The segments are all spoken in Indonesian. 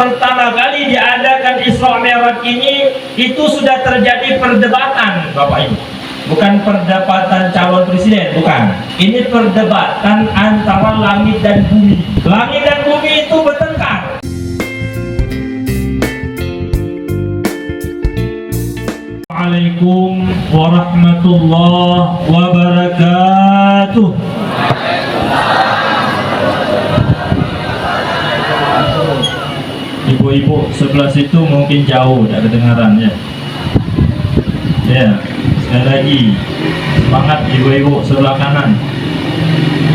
pertama kali diadakan Isra Mi'raj ini, itu sudah terjadi perdebatan, Bapak Ibu. Bukan perdebatan calon presiden, bukan. Ini perdebatan antara langit dan bumi. Langit dan bumi itu bertengkar. Assalamualaikum warahmatullahi wabarakatuh. Ibu-ibu sebelah situ mungkin jauh, tidak kedengaran ya. Ya, sekali lagi semangat ibu-ibu sebelah kanan.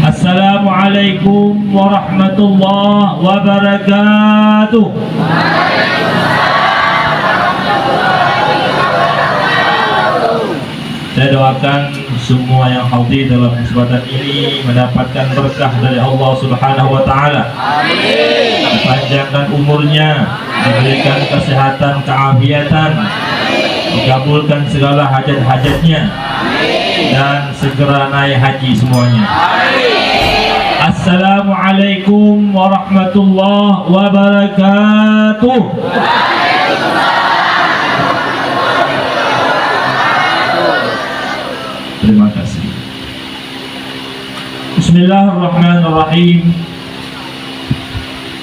Assalamualaikum warahmatullahi wabarakatuh. Saya doakan semua yang hadir dalam kesempatan ini mendapatkan berkah dari Allah Subhanahu wa taala. Amin. Panjangkan umurnya, diberikan kesehatan, keafiatan, dikabulkan segala hajat-hajatnya, dan segera naik haji semuanya. Amin. Assalamualaikum warahmatullahi wabarakatuh. Terima kasih. Bismillahirrahmanirrahim.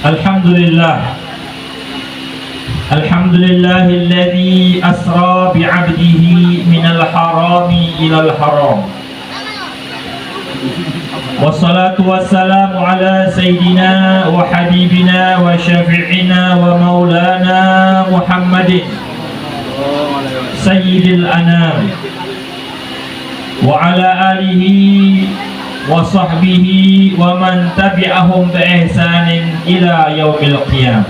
Alhamdulillah. Alhamdulillahilladzi asra bi'abdihi minal harami ilal haram. Wassalatu wassalamu ala sayyidina wa habibina wa syafi'ina wa maulana Muhammadin sayyidil anam wa ala alihi wa sahbihi wa man tabi'ahum bi ihsanin ila yaumil qiyamah.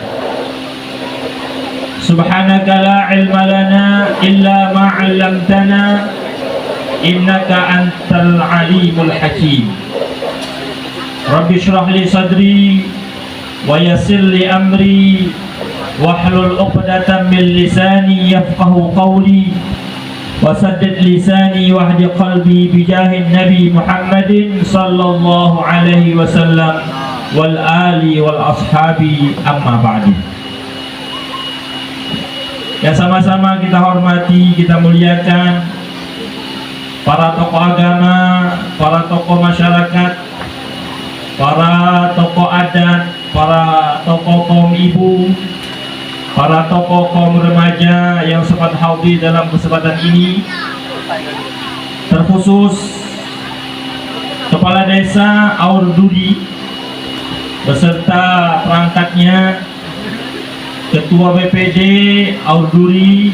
Subhanaka la ilma lana illa ma 'allamtana innaka antal alimul hakim. Rabbi shrah li sadri wa yassir li amri wahlul 'uqdatam min lisani yafqahu qawli wasaddid lisani wahdi qalbi bijahin Nabi Muhammadin sallallahu alaihi wasallam wal ali wal ashabi amma ba'di. Ya, sama-sama kita hormati, kita muliakan para tokoh agama, para tokoh masyarakat, para tokoh adat, para tokoh kaum ibu, para tokoh kaum remaja yang sempat hadir dalam kesempatan ini, terkhusus Kepala Desa Aurduri beserta perangkatnya, Ketua BPD Aurduri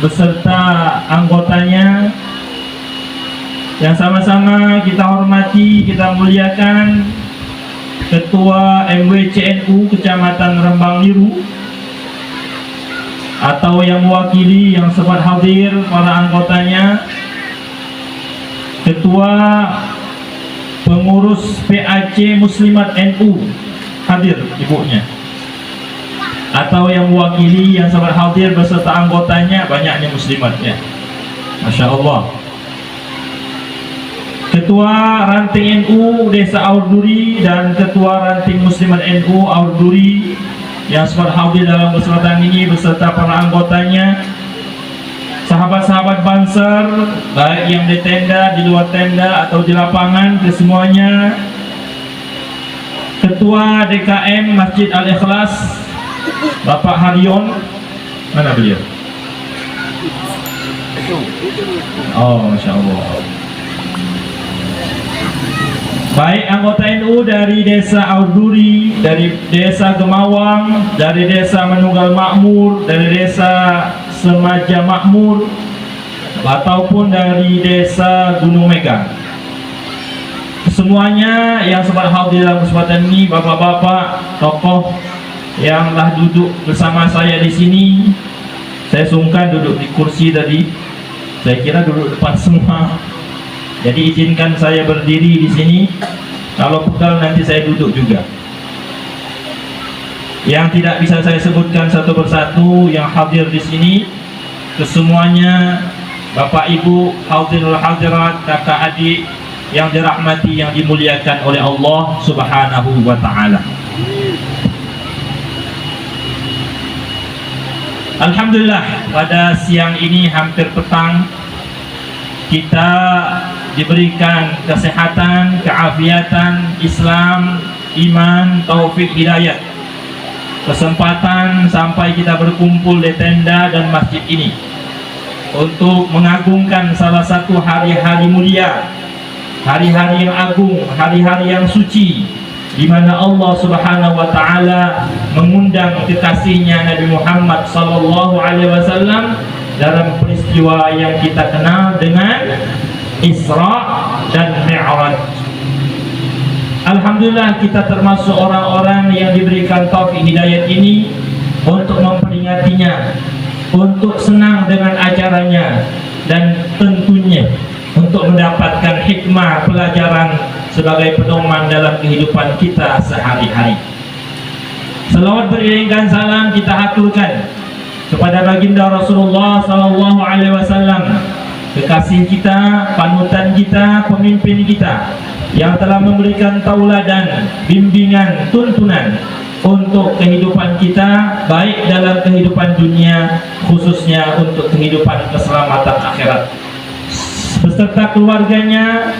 beserta anggotanya, yang sama-sama kita hormati, kita muliakan Ketua MWCNU Kecamatan Rembang Liru, atau yang mewakili yang sempat hadir para anggotanya, Ketua Pengurus PAC Muslimat NU hadir ibunya, atau yang mewakili yang sempat hadir beserta anggotanya, banyaknya muslimatnya, Masya Allah. Ketua Ranting NU Desa Aurduri dan Ketua Ranting Muslimat NU Aurduri yang sempat hadir dalam kesempatan ini beserta para anggotanya, sahabat-sahabat Banser baik yang di tenda, di luar tenda atau di lapangan, kesemuanya, Ketua DKM Masjid Al-Ikhlas Bapak Haryon, mana beliau? Oh, Masya Allah. Baik anggota NU dari Desa Aurduri, dari Desa Gemawang, dari Desa Menunggal Makmur, dari Desa Semaja Makmur, ataupun dari Desa Gunung Mega. Semuanya yang sempat hadir dalam kesempatan ini, bapak-bapak, tokoh yang telah duduk bersama saya di sini. Saya sungkan duduk di kursi tadi, saya kira duduk depan semua. Jadi izinkan saya berdiri di sini. Kalau pegal nanti saya duduk juga. Yang tidak bisa saya sebutkan satu persatu yang hadir di sini, kesemuanya Bapak Ibu, hadirul hadirat, kakak adik yang dirahmati, yang dimuliakan oleh Allah Subhanahu wa taala. Alhamdulillah, pada siang ini hampir petang kita diberikan kesehatan, keafiatan, Islam, iman, taufik, hidayah, kesempatan sampai kita berkumpul di tenda dan masjid ini untuk mengagungkan salah satu hari-hari mulia, hari-hari yang agung, hari-hari yang suci, di mana Allah Subhanahu wa taala mengundang kekasihnya Nabi Muhammad sallallahu alaihi wasallam dalam peristiwa yang kita kenal dengan Isra dan Mi'raj. Alhamdulillah, kita termasuk orang-orang yang diberikan taufik hidayat ini untuk memperingatinya, untuk senang dengan acaranya, dan tentunya untuk mendapatkan hikmah pelajaran sebagai pedoman dalam kehidupan kita sehari-hari. Selawat beriringan salam kita haturkan kepada baginda Rasulullah sallallahu alaihi wasallam, kekasih kita, panutan kita, pemimpin kita, yang telah memberikan tauladan, bimbingan, tuntunan untuk kehidupan kita, baik dalam kehidupan dunia, khususnya untuk kehidupan keselamatan akhirat, beserta keluarganya,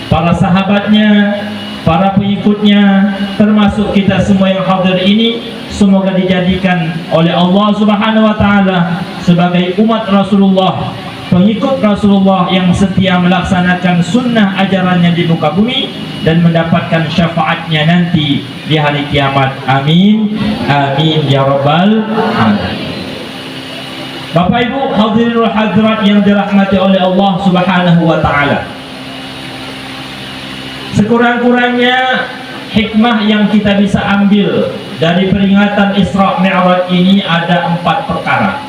para sahabatnya, para pengikutnya, termasuk kita semua yang hadir ini. Semoga dijadikan oleh Allah Subhanahu wa taala sebagai umat Rasulullah, pengikut Rasulullah yang setia melaksanakan sunnah ajarannya di muka bumi dan mendapatkan syafaatnya nanti di hari kiamat. Amin, amin ya rabbal alamin. Bapak Ibu hadirin wal hadirat yang dirahmati oleh Allah Subhanahu wa taala, sekurang-kurangnya hikmah yang kita bisa ambil dari peringatan Isra Mi'raj ini ada 4 perkara.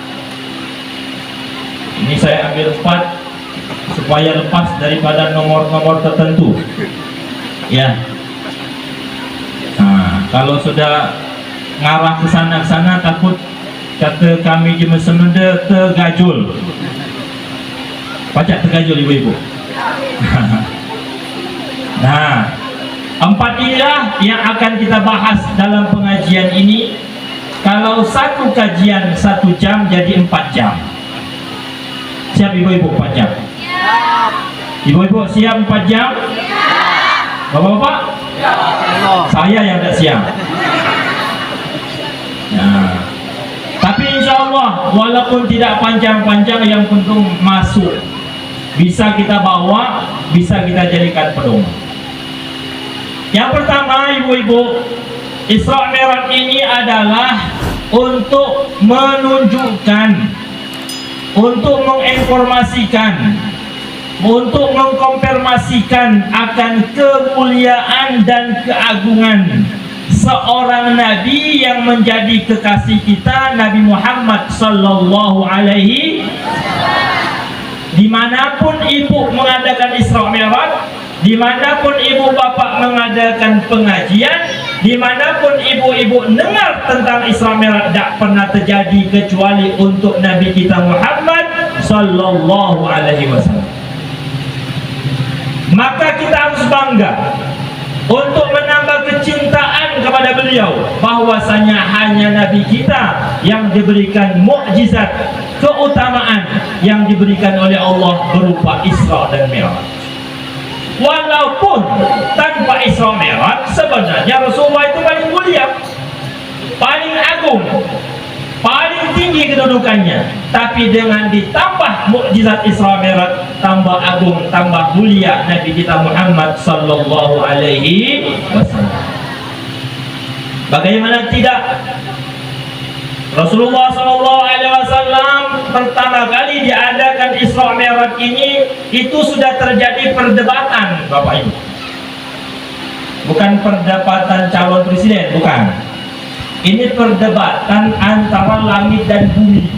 Ini saya ambil 4 supaya lepas daripada nomor-nomor tertentu. Ya. Nah, kalau sudah ngarah ke sana takut kata kami Jemaah Semenda tergajul. Pacak tergajul ibu-ibu. Nah, 4 inilah yang akan kita bahas dalam pengajian ini. Kalau satu kajian 1 jam jadi 4 jam. Siap ibu-ibu 4 jam? Siap. Ibu-ibu siap 4 jam? Siap. Bapak-bapak? Siap. Saya yang tak siap. Nah, tapi insya Allah walaupun tidak panjang-panjang, yang penting masuk, bisa kita bawa, bisa kita jadikan pedoman. Yang pertama ibu-ibu, Isra Mi'raj ini adalah untuk menunjukkan, untuk menginformasikan, untuk mengkonfirmasikan akan kemuliaan dan keagungan seorang nabi yang menjadi kekasih kita, Nabi Muhammad sallallahu alaihi wasallam. Dimanapun ibu mengadakan Isra Mi'raj, dimanapun ibu bapak mengadakan pengajian, dimanapun ibu-ibu dengar tentang Isra Mi'raj, tak pernah terjadi kecuali untuk Nabi kita Muhammad sallallahu alaihi wasallam. Maka kita harus bangga untuk menambah kecintaan kepada beliau, bahwasanya hanya Nabi kita yang diberikan mukjizat, keutamaan yang diberikan oleh Allah berupa Isra dan Mi'raj. Walaupun tanpa Isra Mi'raj sebenarnya Rasulullah itu paling mulia, paling agung, paling tinggi kedudukannya. Tapi dengan ditambah mukjizat Isra Mi'raj, tambah agung, tambah mulia Nabi kita Muhammad sallallahu alaihi wasallam. Bagaimana tidak? Rasulullah sallallahu alaihi wasallam pertama kali diadakan Isra Mi'raj ini, itu sudah terjadi perdebatan, Bapak Ibu. Bukan perdebatan calon presiden, bukan. Ini perdebatan antara langit dan bumi.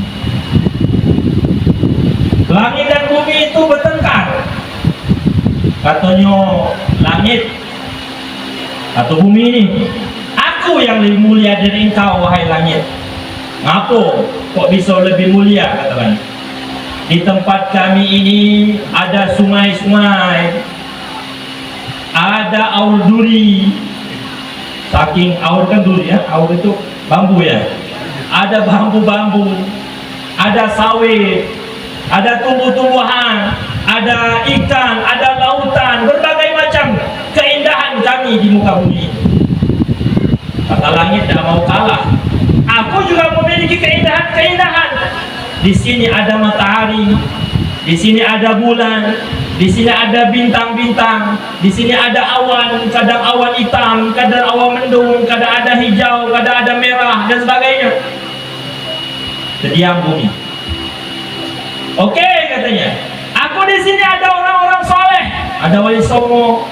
Langit dan bumi itu bertengkar. Katanya langit atau bumi ini, aku yang lebih mulia dari engkau wahai langit. Ngapa kok bisa lebih mulia, kata langit? Di tempat kami ini ada sungai-sungai, ada aur duri. Saking aur kan duri ya, aur itu bambu ya. Ada bambu-bambu, ada sawit, ada tumbuh-tumbuhan, ada ikan, ada lautan, berbagai macam keindahan kami di muka bumi. Kata langit tidak mau kalah. Aku juga memiliki keindahan-keindahan. Di sini ada matahari, di sini ada bulan, di sini ada bintang-bintang, di sini ada awan, kadang awan hitam, kadang awan mendung, kadang ada hijau, kadang ada merah dan sebagainya. Terdiam bumi. Oke, katanya. Aku di sini ada orang-orang soleh, ada wali songo,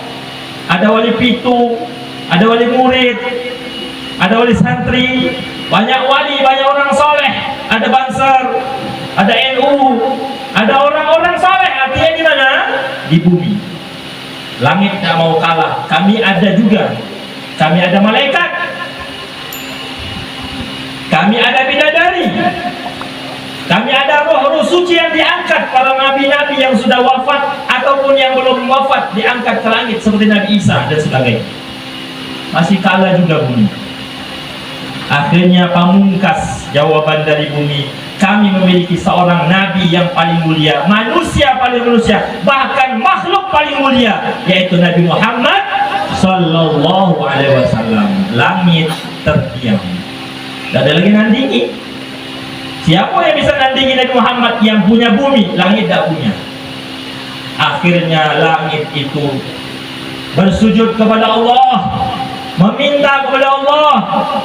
ada wali pitu, ada wali murid, ada wali santri, banyak wali, banyak orang soleh, ada Banser, ada NU, ada orang-orang soleh. Artinya di mana? Di bumi. Langit tidak mau kalah. Kami ada juga. Kami ada malaikat. Kami ada bidadari. Kami ada roh-roh suci yang diangkat, para nabi-nabi yang sudah wafat ataupun yang belum wafat diangkat ke langit seperti Nabi Isa dan sebagainya. Masih kalah juga bumi. Akhirnya pamungkas jawaban dari bumi, kami memiliki seorang nabi yang paling mulia, manusia paling mulia, bahkan makhluk paling mulia, yaitu Nabi Muhammad sallallahu alaihi wasallam. Langit terdiam. Tidak ada lagi nandingi. Siapa yang bisa nandingi Nabi Muhammad yang punya bumi? Langit tidak punya. Akhirnya langit itu bersujud kepada Allah, meminta kepada Allah,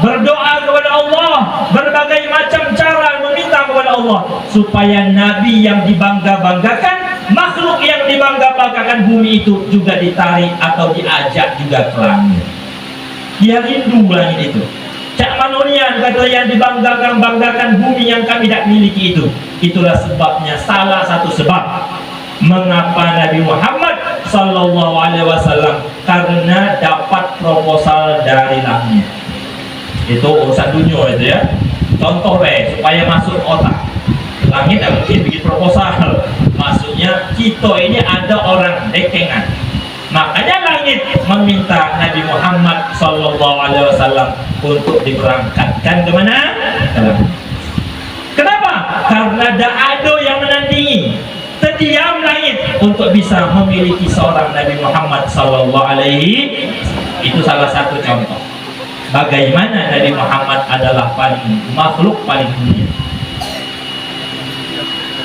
berdoa kepada Allah, berbagai macam cara meminta kepada Allah supaya Nabi yang dibangga-banggakan, makhluk yang dibangga-banggakan bumi itu juga ditarik atau diajak juga ke langit. Dia rindu langit itu. Cak Manurian kata yang dibanggakan bumi yang kami tidak miliki itu. Itulah sebabnya, salah satu sebab mengapa Nabi Muhammad sallallahu alaihi wasallam, karena dapat proposal dari langit. Itu urusan dunia itu ya. Contoh supaya masuk otak. Langit tidak mungkin bikin proposal. Maksudnya kita ini ada orang dekengan. Makanya langit meminta Nabi Muhammad sallallahu alaihi wasallam untuk diberangkatkan ke mana? Kenapa? Karena ada yang menandingi. Terdiam langit untuk bisa memiliki seorang Nabi Muhammad sallallahu alaihi. Itu salah satu contoh bagaimana Nabi Muhammad adalah makhluk paling mulia.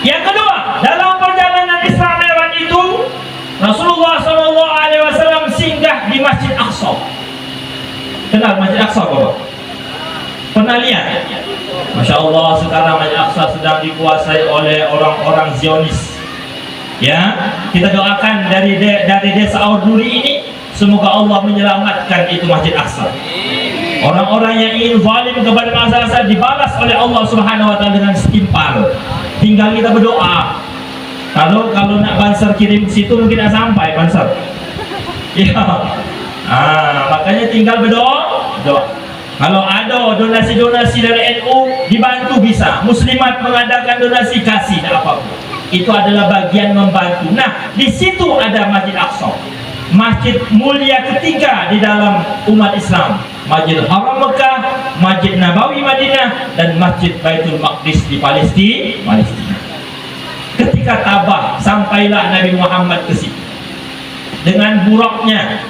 Yang kedua, dalam perjalanan Isra Mi'raj itu Rasulullah sallallahu alaihi wasallam singgah di Masjid Aqsa. Kenal Masjid Aqsa, Bapak? Pernah lihat? Masya Allah, sekarang Masjid Aqsa sedang dikuasai oleh orang-orang Zionis. Ya, kita doakan dari desa Orduri ini, semoga Allah menyelamatkan itu Masjid Aqsa. Orang-orang yang ingin zalim kepada bangsa dibalas oleh Allah Subhanahu wa taala dengan setimpal. Tinggal kita berdoa. Kalau nak Banser kirim ke situ mungkin tidak sampai Banser. Ya. Makanya tinggal berdoa. Kalau ada donasi-donasi dari NU dibantu bisa. Muslimat mengadakan donasi, kasih apa-apa. Itu adalah bagian membantu. Nah, di situ ada Masjid Aqsa, masjid mulia ketiga di dalam umat Islam. Masjid Haram Mekah, Masjid Nabawi Madinah, dan Masjid Baitul Maqdis di Palestina. Ketika tabah, sampailah Nabi Muhammad ke situ dengan buraknya,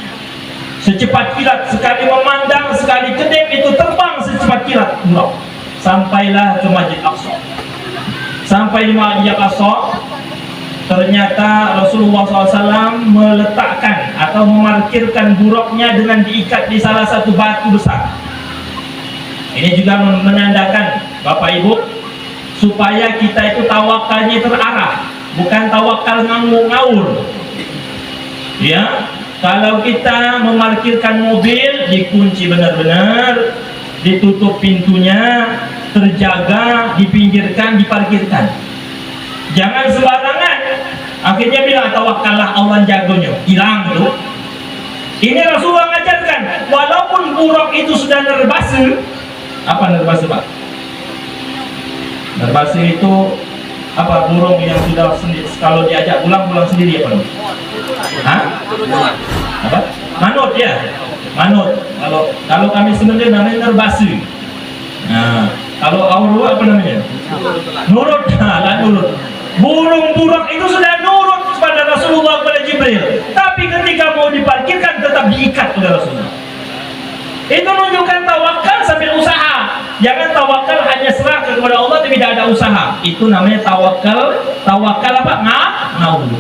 secepat kilat, sekali memandang, sekali kedip itu terbang secepat kilat burak. Sampailah ke Masjid Aqsa. Sampai di Masjid Aqsa, ternyata Rasulullah SAW meletakkan atau memarkirkan buraknya dengan diikat di salah satu batu besar. Ini juga menandakan, Bapak Ibu, supaya kita itu tawakalnya terarah, bukan tawakal ngawur. Ya, kalau kita memarkirkan mobil, dikunci benar-benar, ditutup pintunya, terjaga, dipinggirkan, diparkirkan. Jangan sembarangan. Akhirnya bilang tawakallah Allah jagonya, hilang tuh. Ini Rasulullah mengajarkan, walaupun burak itu sudah nerbase. Apa nerbase, Pak? Nerbase itu apa? Burung yang sudah sendiri, kalau diajak pulang sendiri apa? Hah? Apa? Manut ya, manut. Kalau kami sebenarnya namanya nerbase. Nah, Kalau Aurwa apa namanya? Nurut. Lah nurut. Burung burak itu sudah nurut kepada Rasulullah, kepada Jibril. Tapi ketika mau diparkirkan tetap diikat oleh Rasulullah. Itu menunjukkan tawakal sambil usaha. Jangan tawakal hanya serah kepada Allah tapi tidak ada usaha. Itu namanya tawakal. Tawakal apa? Ngawur.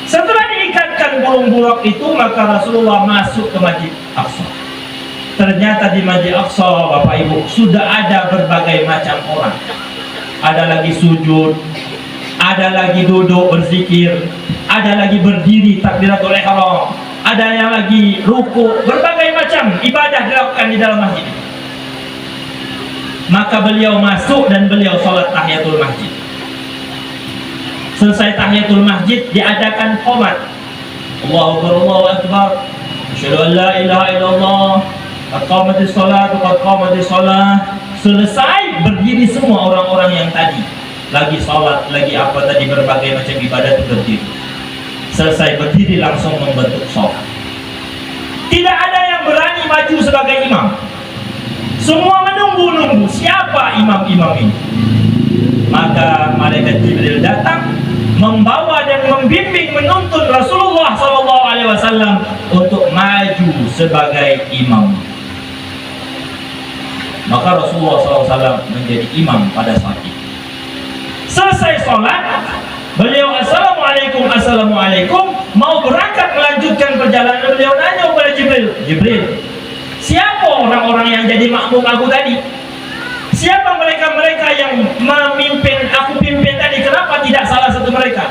Setelah diikatkan burung burak itu, maka Rasulullah masuk ke Masjid Aqsa. Ternyata di Masjid Aqsa, Bapak Ibu, sudah ada berbagai macam orang. Ada lagi sujud, ada lagi duduk berzikir, ada lagi berdiri takbiratul ihram, ada yang lagi ruku, berbagai macam ibadah dilakukan di dalam masjid. Maka beliau masuk dan beliau sholat tahiyatul masjid. Selesai tahiyatul masjid, diadakan qomat. Allahu Akbar, Allahu Akbar. Asyhadu an la ilaha illallah. Qad qamatis shalah, qad qamatis shalah. Selesai, berdiri semua orang-orang yang tadi lagi sholat, lagi apa tadi, berbagai macam ibadah itu berdiri. Selesai berdiri langsung membentuk sholat. Tidak ada yang berani maju sebagai imam. Semua menunggu-nunggu siapa imam-imam ini. Maka malaikat Jibril datang, membawa dan membimbing, menuntun Rasulullah SAW untuk maju sebagai imam. Maka Rasulullah SAW menjadi imam pada saat itu. Selesai sholat, beliau assalamualaikum, assalamualaikum, mau berangkat melanjutkan perjalanan. Beliau nanya kepada Jibril, Jibril, siapa orang-orang yang jadi makmum aku tadi? Siapa mereka-mereka yang memimpin, aku pimpin tadi? Kenapa tidak salah satu mereka?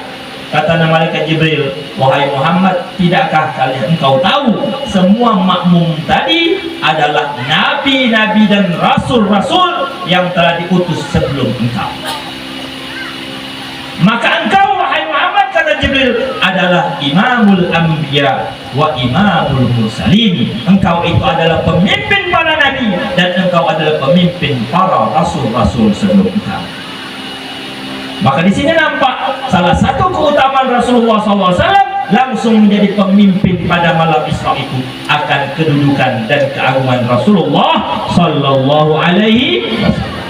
Kata malaikat Jibril, wahai Muhammad, tidakkah kalian engkau tahu semua makmum tadi adalah nabi-nabi dan rasul-rasul yang telah diutus sebelum engkau. Maka engkau, wahai Muhammad, kata Jibril, adalah imamul anbiya wa imamul mursalin. Engkau itu adalah pemimpin para nabi dan engkau adalah pemimpin para rasul-rasul sebelum engkau. Maka di sini nampak salah satu keutamaan Rasulullah SAW langsung menjadi pemimpin pada malam Isra itu akan kedudukan dan keagungan Rasulullah Sallallahu Alaihi Wasallam.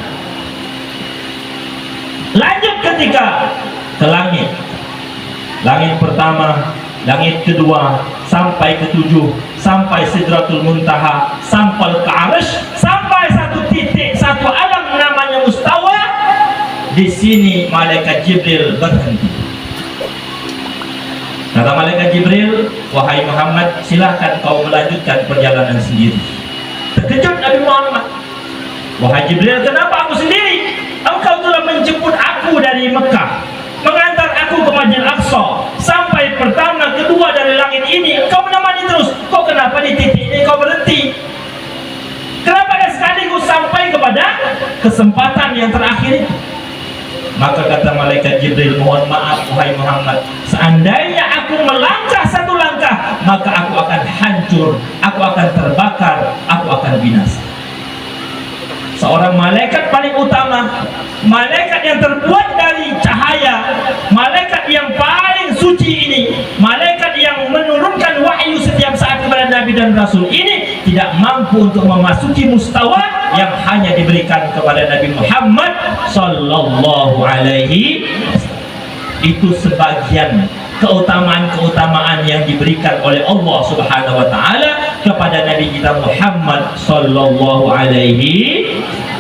Lanjut ketika ke langit. Langit pertama, langit kedua, sampai ketujuh, sampai Sidratul Muntaha, sampai ke Arsy, sampai satu titik, satu alam namanya Mustawa. Di sini malaikat Jibril berhenti. Kata malaikat Jibril, wahai Muhammad, silahkan kau melanjutkan perjalanan sendiri. Terkejut Nabi Muhammad. Wahai Jibril, kenapa aku sendiri? Engkau telah menjemput aku dari Mekah, mengantar aku ke Masjid Aqsa, sampai pertama, kedua dari langit ini. Engkau menemani terus. Kok kenapa di titik ini kau berhenti? Kenapa sekaligus sampai kepada kesempatan yang terakhir? Maka kata malaikat Jibril, mohon maaf wahai Muhammad, seandainya aku melangkah satu langkah, maka aku akan hancur, aku akan terbakar, aku akan binasa. Seorang malaikat paling utama, malaikat yang terbuat dari cahaya, malaikat yang paling suci ini, malaikat yang menurunkan wahyu setiap saat kepada Nabi dan Rasul ini, tidak mampu untuk memasuki mustawa yang hanya diberikan kepada Nabi Muhammad Sallallahu Alaihi Wasallam. Itu sebagian keutamaan-keutamaan yang diberikan oleh Allah Subhanahu Wa Taala kepada Nabi kita Muhammad Sallallahu Alaihi Wasallam.